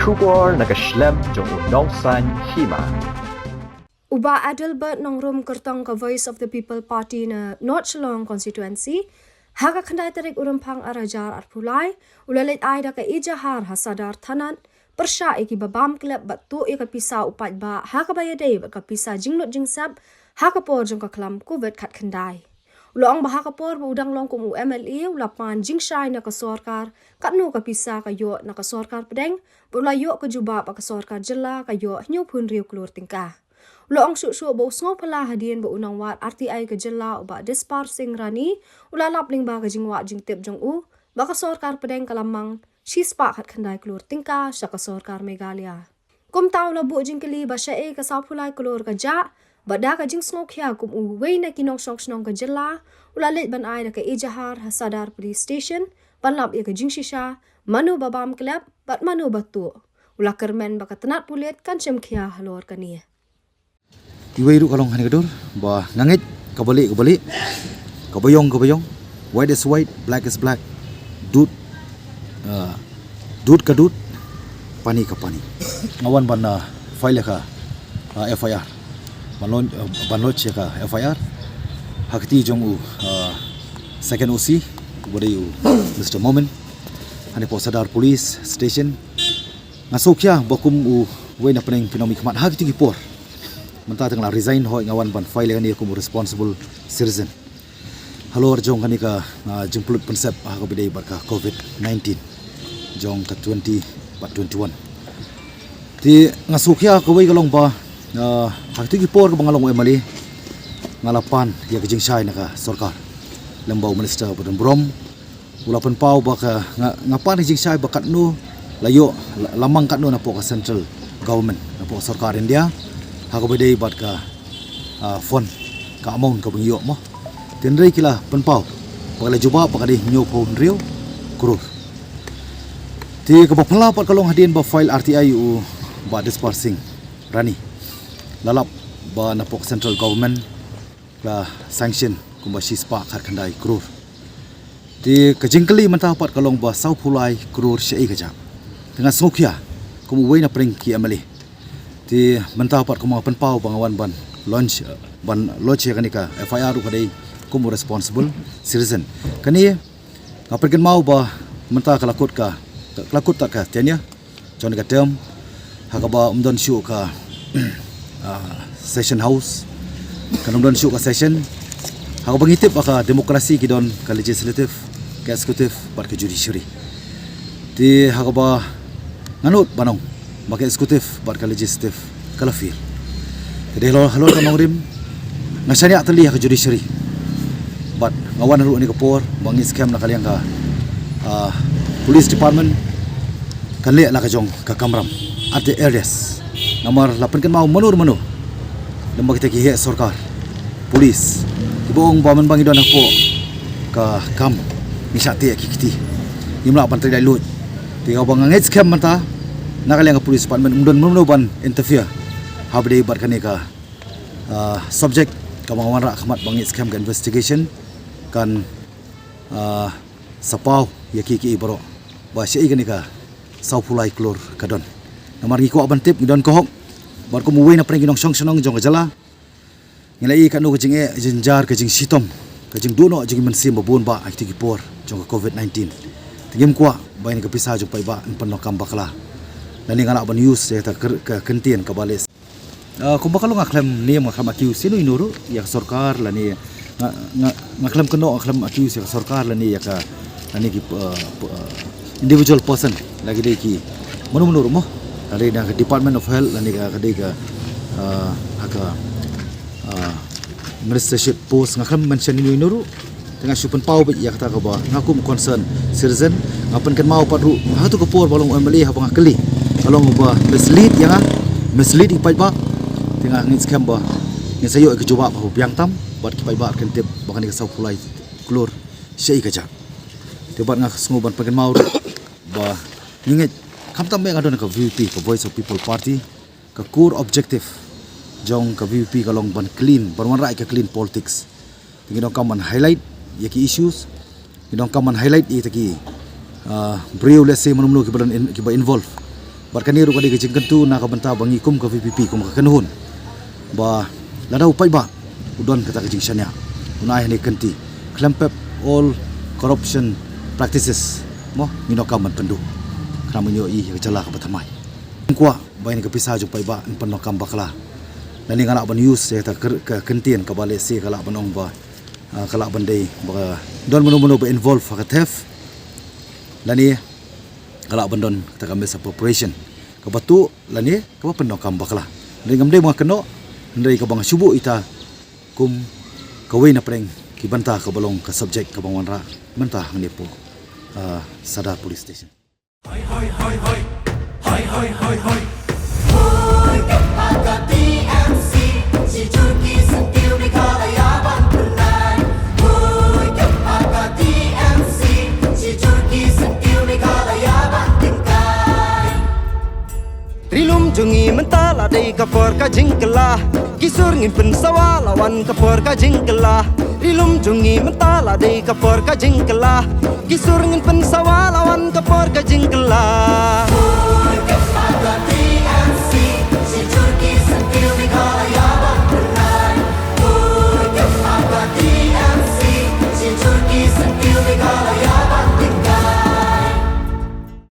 Shubor nakaslem jong unongsan hima. Uba Adelbert nongrum kertong ka Voice of the People Party na North Shillong constituency, haga kandai tarik urumpang arajar arpulai, ulalit ay da ka ijahar hasadar tanan, persya iki babam klep batu ika pisa upat ba, haga bayadai ba ka pisa jingnut jingsab, haga por jong ka kelam COVID kat kandai. Ulang ba haga por ba udang long kumu MLA, ulapan jingshay na ka sorkar, katnu ka pisa kayo na ka sorkar pedeng, ulayo ka juba pa ka sorkar jela kayo nyo pun riu keluar tingkah. Ulang syuk-syuk ba usngo pala hadian ba unang wat RTI ke jela ba dispar sing rani, ulalap ling ba ka jingwak jing tip jong u, ba ka sorkar pedeng kalamang, shispa kat kandai keluar tingkah sya ka sorkar Megalia. Kum tau la bu jing keli ba sya ka sapulai keluar ka ja, ba da ka jing sngo kya kum u wei na kinok syok snong ka jela, ulalit ban ay da ka ijahar hasadar police station, banlap ya ka jing shisha, manu babam klep, bat manu batu. Ulakermen ba ka tenat pulit kan syem kya halor kaniya. Iway ru kalong hani kadur ba ngangit kabalik kabayong white is white, black is black, dud ka dud, pani ka pani. Ngawan ban file ka FIR banloj ka FIR hakti jong u second OC bode u Mr. Momin hani po sadar police station ngasokya bakum u way na pening pinomi kmat hakti gipor menta tengah resign hoi ngawan ban file ni aku responsible citizen halor jong kani ka jemplut konsep aku bidai barka COVID-19 jong ka 2021 ti ngasukia ko wei kalong ba hakti ki por ka bangalong emali ngalapan ya kijing syai naka sarkar lembau minister Badan Brom ulapan pau ba ka ngapan kijing syai bakat nu layo lamang kat nu na po ka central government na po sarkar India aku bidai bat ka fon ka amount ka bangyo mo tinrei kila penpau pagala juba pakadi nyo phone rio kuru ti ka bapala pat kalong hadin ba file RTI u ba dispersing rani lalap ba napok central government la sanction kumba shispa khat khandai krur ti ka jingkali manta pat kalong ba sau phulai krur shei ka ja tengah sokya kum wei na pring ki amali ti menta pat ko mga penpau bangawan ban launch ban lodge kani ka FIR ko dai kum responsible citizen kani ngaperken mau ba menta kalakut ta ka tenya jon ka term hakaba umdon shu ka session house kan umdon shu ka session hakaba ngitip ka demokrasi kidon ka legislative ka executive par ka judiciary ti hakaba nganut banong baka eksekutif bar ka legislative kalafir jadi halor ka mangrim ngasani atali ka judiciary but ngawan ru ni kapor bang scam na kaliang ka police department kan le la ka jong ka kamram at the areas namar lapan kan mau menur lembaga kita ki sarkar police ibong baman bang idon ako ka kam misati kiti imla pan tadi lut tiga bang ngait scam manta nakaliang ka police department umdon ban interfere habde bar kani ka subject ka mga wanra khamat bangit scam ka investigation kan sapaw yakiki ibro ba sei kani ka saupulai klor kadon namar gi ko aban tip gidon ko hok bar ko muwei na pring ginong song jong jala ngilai kanu ka jing jinjar ka jing sitom ka jing duno jing mensim babun ba akti ki por jong COVID-19 tingim kwa bain ka pisa jong pai ba penno kam bakla dan yang anak ban use ya ta kentian ka bales ko bakalo ngaklem ni ngaklem accuse sino inuru ya sarkar la ni ngaklem keno ngaklem accuse ya sarkar la ni ya ka ani ki individual person lagi dei ki monu mo dari na department of health la ni ka dei ka ministership post ngaklem mention ni inuru tengah supen pau ya kata ka ba ngaku concern citizen ngapen kan mau patru ha tu ko por balong emali ha pangakeli kalau ba mislead yang mislead ipai ba tengah ngin scam ba ngin sayo ke coba ba biang tam buat kipai ba kan tip bakan ke sau pulai klur sei ka ja tebat ngak sngoban pagen mau ba ngit kam tam yang adon ka VP ka Voice of People Party ka core objective jong ka VP kalong ban clean ban rai ka clean politics tingin kam man highlight yaki issues tingin kam man highlight itaki brio let's say manumlo ki ba involve Barkani ru kadi kecing kentu na ka benta bangi kum ka VPP kum ka kenhun. Ba lada upai ba udon kata kecing syanya. Unai ni kenti klempep all corruption practices mo minokam man pendu. Kram nyo I kecala ka batamai. Kwa bain ka pisah jong pai ba en penokam bakla. Lani ngala ban use ta ka kentian ka bale se kala banong ba kala bandai ba don mono ba involve ka theft. Lani kala bandon ta ka misappropriation. Ka batu lani ka penokam bakla. Lani ngamdai mga keno ndai ka bang subu ita kum kawai na preng ki banta ka balong ka subject ka bang wanra manta ngni po Sadar Police Station. Hoi hoi hoi hoi hoi hoi hoi hoi hoi aga TMC si Turki sentiu di kalayaban punai hoi aga TMC si Turki sentiu di kalayaban tingkai Rilum jungi mentala dei kapor ka jingkela kisur ngin pensawa lawan kapor ka jingkela Rilum jungi mentala dei kapor ka jingkela kisur ngin pensawa lawan kapor ka jingkela